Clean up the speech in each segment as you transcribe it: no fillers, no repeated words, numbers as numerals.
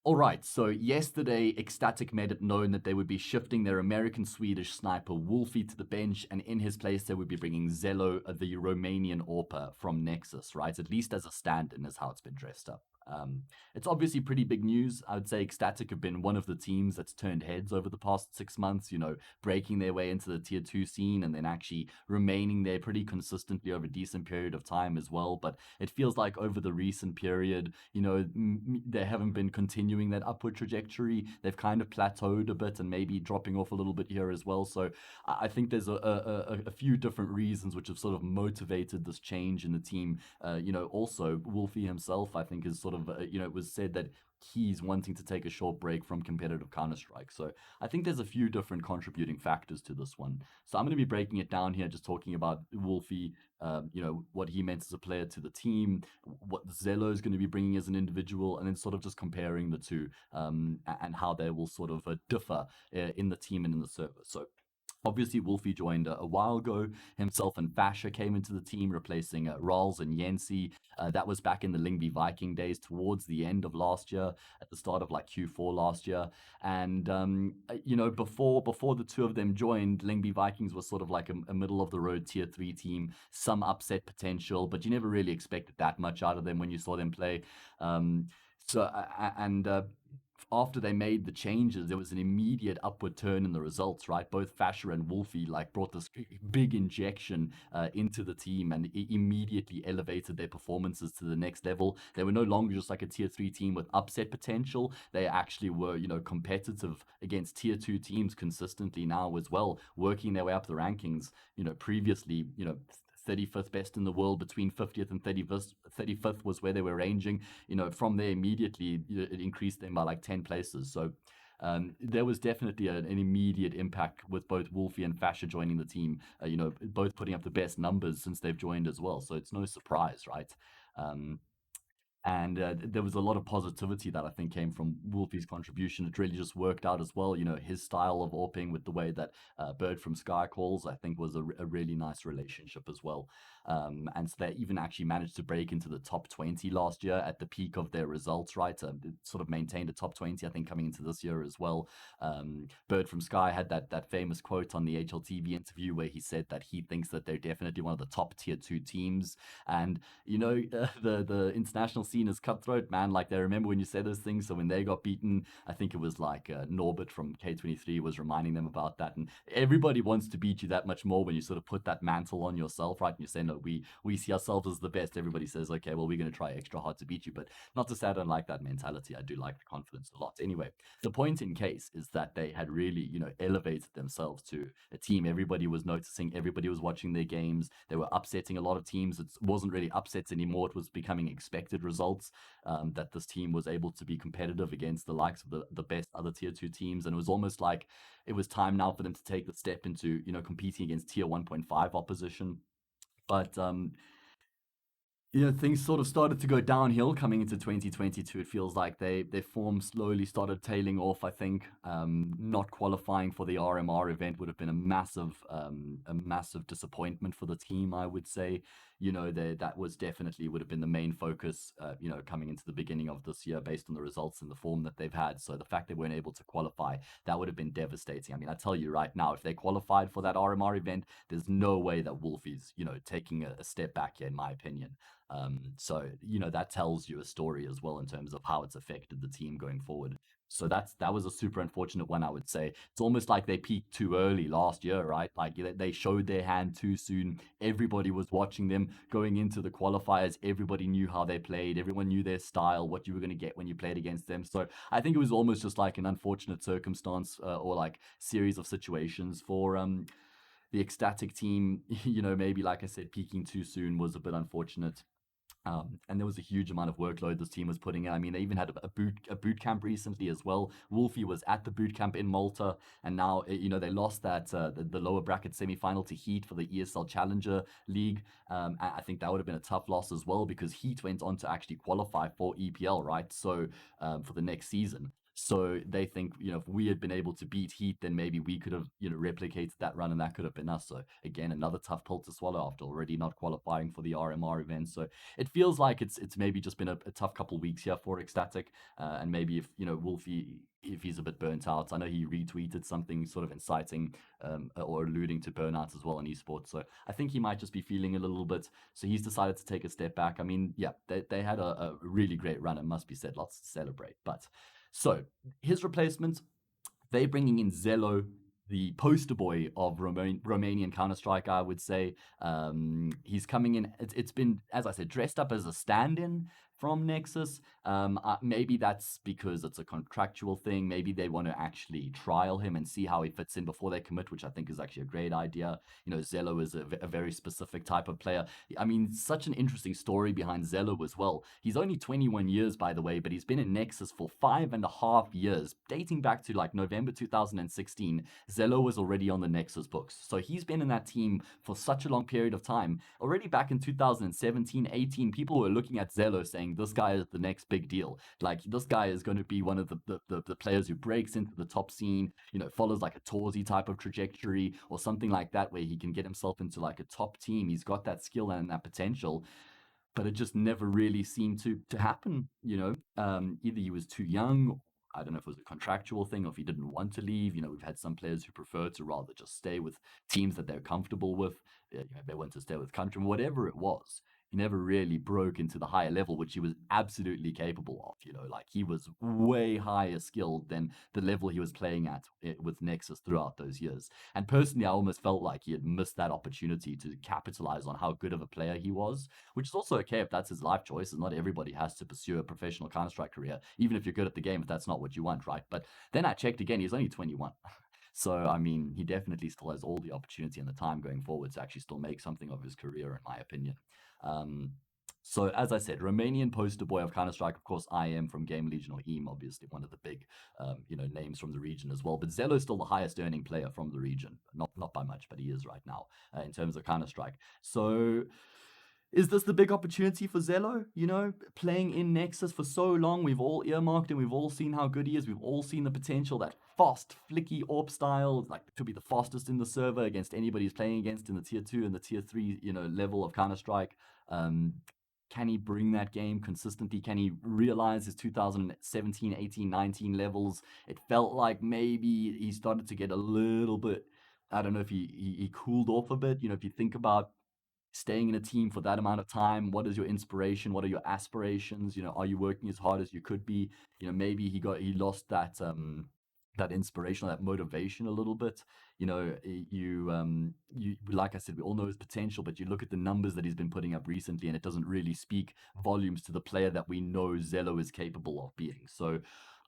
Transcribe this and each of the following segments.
All right, so yesterday, XELLOW made it known that they would be shifting their American-Swedish sniper wolfY to the bench, and in his place, they would be bringing XELLOW, the Romanian AWPer from Nexus, right? At least as a stand-in is how it's been dressed up. It's obviously pretty big news. I would say XELLOW have been one of the teams that's turned heads over the past 6 months, breaking their way into the tier 2 scene and then actually remaining there pretty consistently over a decent period of time as well. But it feels like over the recent period, they haven't been continuing that upward trajectory. They've kind of plateaued a bit and maybe dropping off a little bit here as well. So I think there's a few different reasons which have sort of motivated this change in the team. Also wolfY himself, I think, is sort of, it was said that he's wanting to take a short break from competitive Counter-Strike. So I think there's a few different contributing factors to this one. So I'm going to be breaking it down here, just talking about wolfY, what he meant as a player to the team, what XELLOW is going to be bringing as an individual, and then sort of just comparing the two and how they will sort of differ in the team and in the server. So obviously, wolfY joined a while ago. Himself and Fasher came into the team, replacing Rals and Yensi. That was back in the Lingby Viking days, towards the end of last year, at the start of like Q4 last year. And before the two of them joined, Lingby Vikings was sort of like a middle of the road tier 3 team, some upset potential, but you never really expected that much out of them when you saw them play. After they made the changes, there was an immediate upward turn in the results, right? Both Fasher and wolfY brought this big injection into the team, and it immediately elevated their performances to the next level. They were no longer just like a tier 3 team with upset potential. They actually were, competitive against tier 2 teams consistently now as well, working their way up the rankings. Previously, 35th best in the world, between 50th and 35th was where they were ranging. From there immediately, it increased them by like 10 places. So there was definitely an immediate impact with both wolfY and Fasher joining the team, both putting up the best numbers since they've joined as well. So it's no surprise, right? And there was a lot of positivity that I think came from wolfY's contribution. It really just worked out as well. His style of AWPing with the way that Bird from Sky calls, I think, was a really nice relationship as well. And so they even actually managed to break into the top 20 last year at the peak of their results, right? It sort of maintained a top 20, I think, coming into this year as well. Bird from Sky had that famous quote on the HLTV interview where he said that he thinks that they're definitely one of the top tier 2 teams. And, the international scene is cutthroat, man. Like, they remember when you say those things. So when they got beaten, I think it was like Norbert from K23 was reminding them about that. And everybody wants to beat you that much more when you sort of put that mantle on yourself, right? And you say, no, we see ourselves as the best. Everybody says, okay, well, we're going to try extra hard to beat you. But not to say I don't like that mentality. I do like the confidence a lot. Anyway, the point in case is that they had really, elevated themselves to a team. Everybody was noticing. Everybody was watching their games. They were upsetting a lot of teams. It wasn't really upsets anymore. It was becoming expected results, that this team was able to be competitive against the likes of the best other tier 2 teams. And it was almost like it was time now for them to take the step into, competing against tier 1.5 opposition. But things sort of started to go downhill coming into 2022. It feels like their form slowly started tailing off. I think not qualifying for the RMR event would have been a massive disappointment for the team, I would say. That was definitely would have been the main focus, coming into the beginning of this year based on the results and the form that they've had. So the fact they weren't able to qualify, that would have been devastating. I mean, I tell you right now, if they qualified for that RMR event, there's no way that wolfY's, taking a step back here, in my opinion. So that tells you a story as well in terms of how it's affected the team going forward. So that was a super unfortunate one, I would say. It's almost like they peaked too early last year, right? Like they showed their hand too soon. Everybody was watching them going into the qualifiers. Everybody knew how they played. Everyone knew their style, what you were going to get when you played against them. So I think it was almost just like an unfortunate circumstance, or like series of situations for the XELLOW team. Maybe, like I said, peaking too soon was a bit unfortunate. And there was a huge amount of workload this team was putting in. I mean, they even had a boot camp recently as well. wolfY was at the boot camp in Malta, and now they lost that the lower bracket semi-final to Heat for the ESL Challenger League. I think that would have been a tough loss as well, because Heat went on to actually qualify for EPL, right? So for the next season. So they think, if we had been able to beat Heat, then maybe we could have, replicated that run and that could have been us. So again, another tough pill to swallow after already not qualifying for the RMR event. So it feels like it's maybe just been a tough couple weeks here for XELLOW. And maybe if, wolfy, if he's a bit burnt out. I know he retweeted something sort of inciting or alluding to burnout as well in esports. So I think he might just be feeling a little bit. So he's decided to take a step back. I mean, yeah, they had a really great run, it must be said, lots to celebrate. But so his replacement, they bringing in XELLOW, the poster boy of Romanian Counter Strike, I would say. He's coming in. It's been, as I said, dressed up as a stand-in from Nexus. Maybe that's because it's a contractual thing. Maybe they want to actually trial him and see how he fits in before they commit, which I think is actually a great idea. XELLOW is a very specific type of player. I mean, such an interesting story behind XELLOW as well. He's only 21 years, by the way, but he's been in Nexus for 5.5 years, dating back to like November 2016. XELLOW was already on the Nexus books. So he's been in that team for such a long period of time. Already back in 2017, 18, people were looking at XELLOW saying, this guy is the next big deal. Like, this guy is going to be one of the players who breaks into the top scene, follows like a Torsy type of trajectory or something like that, where he can get himself into like a top team. He's got that skill and that potential, but it just never really seemed to happen. Either he was too young. I don't know if it was a contractual thing or if he didn't want to leave. We've had some players who prefer to rather just stay with teams that they're comfortable with. They want to stay with country, whatever it was. He never really broke into the higher level, which he was absolutely capable of. Like he was way higher skilled than the level he was playing at with Nexus throughout those years. And personally, I almost felt like he had missed that opportunity to capitalize on how good of a player he was, which is also okay if that's his life choices. Not everybody has to pursue a professional Counter-Strike career, even if you're good at the game, if that's not what you want, right? But then I checked again, he's only 21. So, I mean, he definitely still has all the opportunity and the time going forward to actually still make something of his career, in my opinion. So, as I said, Romanian poster boy of Counter-Strike, of course, I am from Game Legion, or EAM, obviously, one of the big, names from the region as well. But XELLOW is still the highest earning player from the region. Not by much, but he is right now in terms of Counter-Strike. So, is this the big opportunity for XELLOW? Playing in Nexus for so long, we've all earmarked him, we've all seen how good he is, we've all seen the potential, that fast, flicky AWP style, like to be the fastest in the server against anybody he's playing against in the tier 2 and the tier 3, level of Counter-Strike. Can he bring that game consistently? Can he realize his 2017, 18, 19 levels? It felt like maybe he started to get a little bit, I don't know if he cooled off a bit. If you think about staying in a team for that amount of time, what is your inspiration, what are your aspirations, are you working as hard as you could be? Maybe he lost that inspiration or that motivation a little bit. You like I said, we all know his potential, but you look at the numbers that he's been putting up recently and it doesn't really speak volumes to the player that we know XELLOW is capable of being. So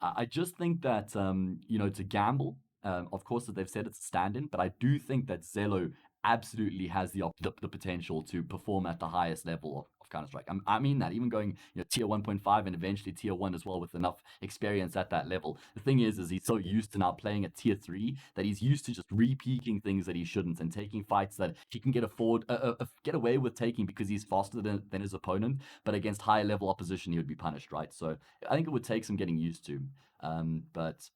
I just think that to gamble, of course, that they've said it's a stand-in, but I do think that XELLOW absolutely has the potential to perform at the highest level of Counter-Strike. I mean that, even going tier 1.5 and eventually tier 1 as well with enough experience at that level. The thing is he's so used to now playing at tier 3 that he's used to just re-peaking things that he shouldn't and taking fights that he can get away with taking because he's faster than his opponent, but against higher level opposition he would be punished, right? So I think it would take some getting used to. But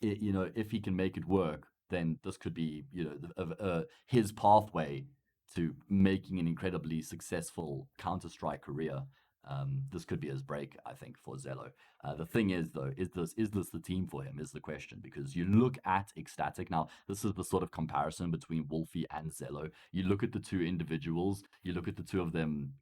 if he can make it work, then this could be, his pathway to making an incredibly successful Counter-Strike career. This could be his break, I think, for XELLOW. The thing is, though, is this the team for him? Is the question, because you look at XELLOW now. This is the sort of comparison between wolfY and XELLOW. You look at the two individuals. You look at the two of them.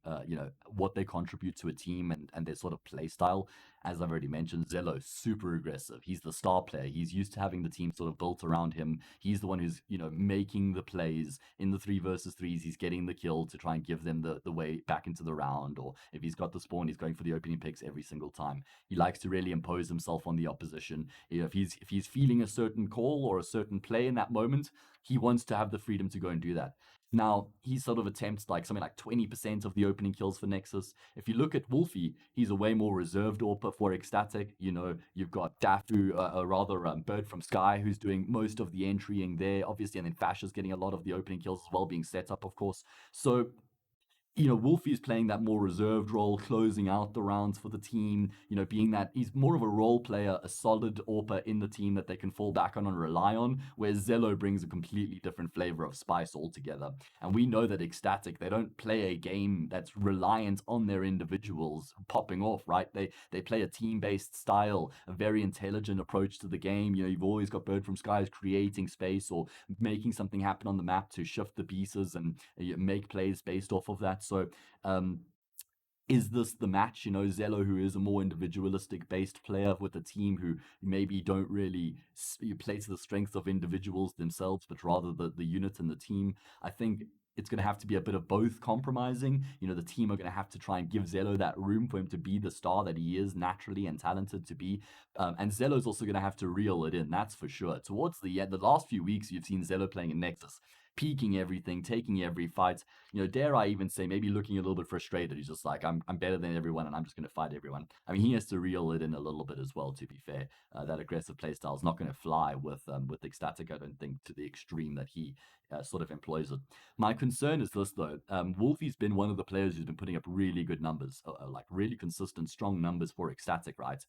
What they contribute to a team and their sort of play style. As I've already mentioned, XELLOW super aggressive. He's the star player. He's used to having the team sort of built around him. He's the one who's making the plays in the 3 versus 3s. He's getting the kill to try and give them the way back into the round, or if he's got the spawn, he's going for the opening picks every single time. He likes to really impose himself on the opposition. If he's feeling a certain call or a certain play in that moment, he wants to have the freedom to go and do that. Now, he sort of attempts like something like 20% of the opening kills for Nexus. If you look at wolfY, he's a way more reserved AWPer for XELLOW. You've got Dafu, Bird from Sky, who's doing most of the entrying there, obviously, and then Fash is getting a lot of the opening kills as well, being set up, of course. So wolfy is playing that more reserved role, closing out the rounds for the team, being that he's more of a role player, a solid AWPer in the team that they can fall back on and rely on, whereas XELLOW brings a completely different flavor of spice altogether. And we know that XELLOW, they don't play a game that's reliant on their individuals popping off, right? They play a team-based style, a very intelligent approach to the game. You've always got Bird from Skies creating space or making something happen on the map to shift the pieces and make plays based off of that. So, um, is this the match? XELLOW, who is a more individualistic based player with a team who maybe don't really play to the strengths of individuals themselves, but rather the unit and the team. I think it's going to have to be a bit of both compromising. The team are going to have to try and give XELLOW that room for him to be the star that he is naturally and talented to be. And XELLOW's also going to have to reel it in, that's for sure. Towards the last few weeks, you've seen XELLOW playing in Nexus, peaking everything, taking every fight. Dare I even say, maybe looking a little bit frustrated. He's just like, I'm better than everyone, and I'm just going to fight everyone. I mean, he has to reel it in a little bit as well. To be fair, that aggressive playstyle is not going to fly with XELLOW. I don't think to the extreme that he sort of employs it. My concern is this though. wolfy's been one of the players who's been putting up really good numbers, like really consistent, strong numbers for XELLOW, right?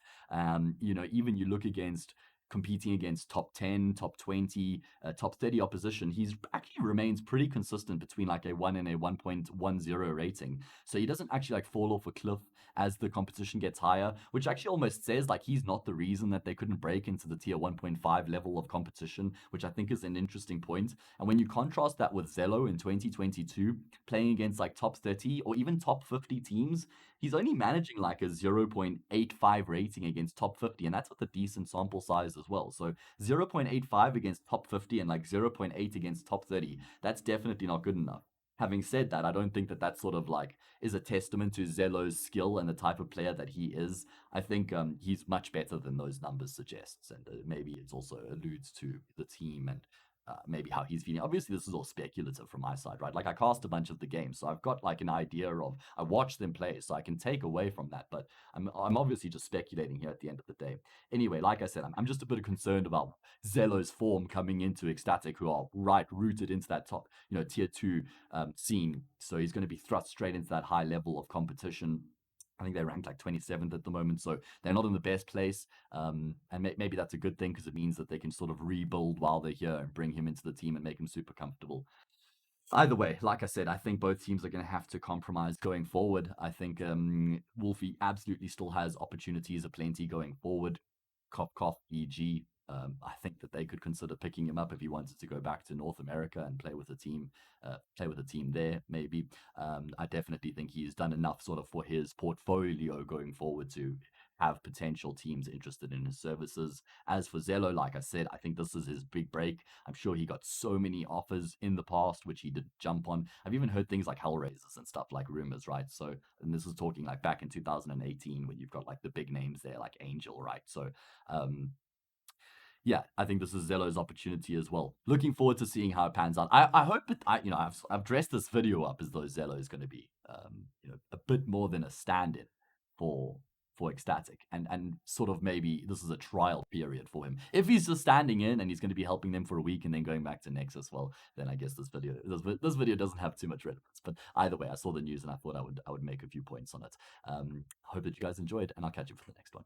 Even you look against competing against top 10, top 20, top 30 opposition, he's actually remains pretty consistent between like a 1 and a 1.10 rating. So he doesn't actually like fall off a cliff as the competition gets higher, which actually almost says like he's not the reason that they couldn't break into the tier 1.5 level of competition, which I think is an interesting point. And when you contrast that with XELLOW in 2022, playing against like top 30 or even top 50 teams, he's only managing like a 0.85 rating against top 50, and that's with a decent sample size as well. So 0.85 against top 50 and like 0.8 against top 30, that's definitely not good enough. Having said that, I don't think that sort of like is a testament to XELLOW's skill and the type of player that he is. I think he's much better than those numbers suggests, and maybe it also alludes to the team and maybe how he's feeling. Obviously, this is all speculative from my side, right? Like I cast a bunch of the games, so I've got like an idea of I watch them play, so I can take away from that. But I'm obviously just speculating here at the end of the day. Anyway, like I said, I'm just a bit concerned about XELLOW's form coming into XELLOW, who are right rooted into that top, tier 2 scene. So he's going to be thrust straight into that high level of competition. I think they're ranked like 27th at the moment, so they're not in the best place. And maybe that's a good thing because it means that they can sort of rebuild while they're here and bring him into the team and make him super comfortable. Either way, like I said, I think both teams are going to have to compromise going forward. I think wolfy absolutely still has opportunities aplenty going forward. Kopkov, e.g. I think that they could consider picking him up if he wanted to go back to North America and play with a team there, maybe. I definitely think he's done enough sort of for his portfolio going forward to have potential teams interested in his services. As for XELLOW, like I said, I think this is his big break. I'm sure he got so many offers in the past, which he did jump on. I've even heard things like Hellraisers and stuff, like rumors, right? So, and this is talking like back in 2018 when you've got like the big names there, like Angel, right? So, um, yeah, I think this is XELLOW's opportunity as well. Looking forward to seeing how it pans out. I hope that I've dressed this video up as though XELLOW is going to be a bit more than a stand-in for XELLOW, and sort of maybe this is a trial period for him. If he's just standing in and he's going to be helping them for a week and then going back to Nexus, well, then I guess this video doesn't have too much relevance. But either way, I saw the news and I thought I would make a few points on it. Hope that you guys enjoyed, and I'll catch you for the next one.